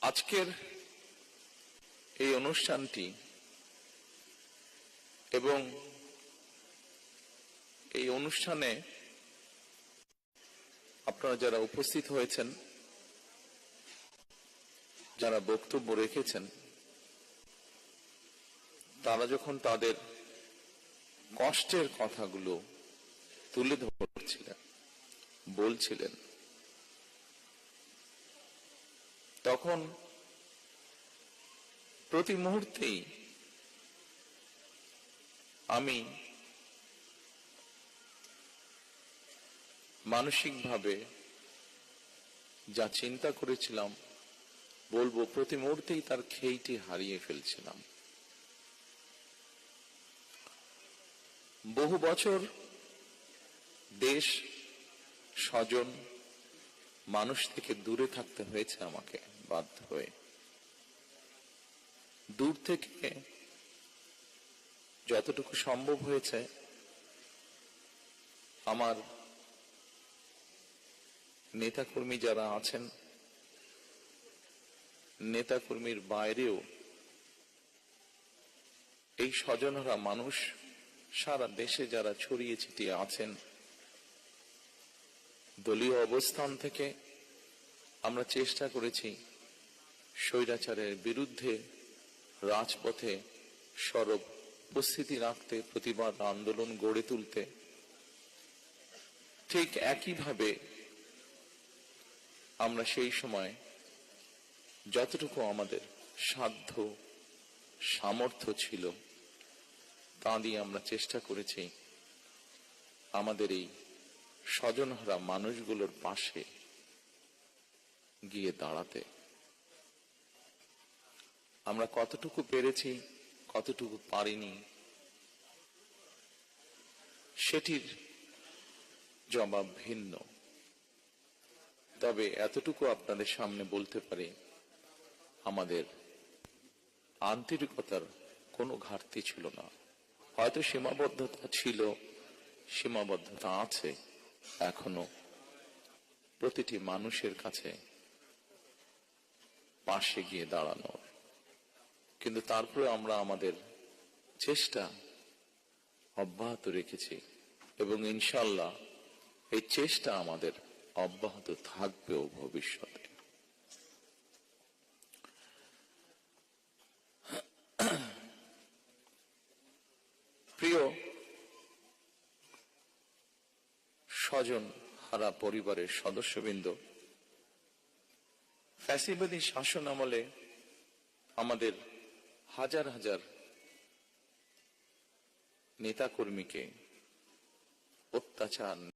আজকের এই অনুষ্ঠানটি এবং এই অনুষ্ঠানে আপনারা যারা উপস্থিত হয়েছেন, যারা বক্তব্য রেখেছেন, তারা যখন তাদের কষ্টের কথাগুলো তুলে ধরছিলেন, বলছিলেন, তখন প্রতি মুহূর্তেই আমি মানসিকভাবে যা চিন্তা করেছিলাম বলবো, প্রতি মুহূর্তেই তার খেইটি হারিয়ে ফেলছিলাম। বহু বছর দেশ, স্বজন, মানুষ থেকে দূরে থাকতে হয়েছে আমাকে, বাধ্য হয়ে। দূর থেকে যতটুকু সম্ভব হয়েছে আমার নেতাকর্মী যারা আছেন, নেতাকর্মীর বাইরেও এই স্বজনরা মানুষ সারা দেশে যারা ছড়িয়ে ছিটিয়ে আছেন, দলীয় অবস্থান থেকে আমরা চেষ্টা করেছি স্বৈরাচারের বিরুদ্ধে রাজপথে সরব উপস্থিতি রাখতে, প্রতিবাদ আন্দোলন গড়ে তুলতে। ঠিক একইভাবে আমরা সেই সময় যতটুকু আমাদের সাধ্য সামর্থ্য ছিল তা দিয়ে আমরা চেষ্টা করেছি আমাদের এই স্বজনহারা মানুষগুলোর পাশে গিয়ে দাঁড়াতে। আমরা কতটুকু পেরেছি, কতটুকু পারিনি, সেটির জবাব ভিন্ন। তবে এতটুকু আপনাদের সামনে বলতে পারি, আমাদের আন্তরিকতার কোনো ঘাটতি ছিল না। হয়তো সীমাবদ্ধতা ছিল, সীমাবদ্ধতা আছে এখনো প্রতিটি মানুষের কাছে পাশে গিয়ে দাঁড়ানোর, কিন্তু তারপরে আমরা আমাদের চেষ্টা অব্যাহত রেখেছি এবং ইনশাআল্লাহ এই চেষ্টা আমাদের অব্যাহত থাকবেও ভবিষ্যতে। প্রিয় স্বজন হারা পরিবারের সদস্যবৃন্দ, ফ্যাসিবাদী শাসন আমলে আমাদের হাজার হাজার নেতাকর্মীকে অত্যাচার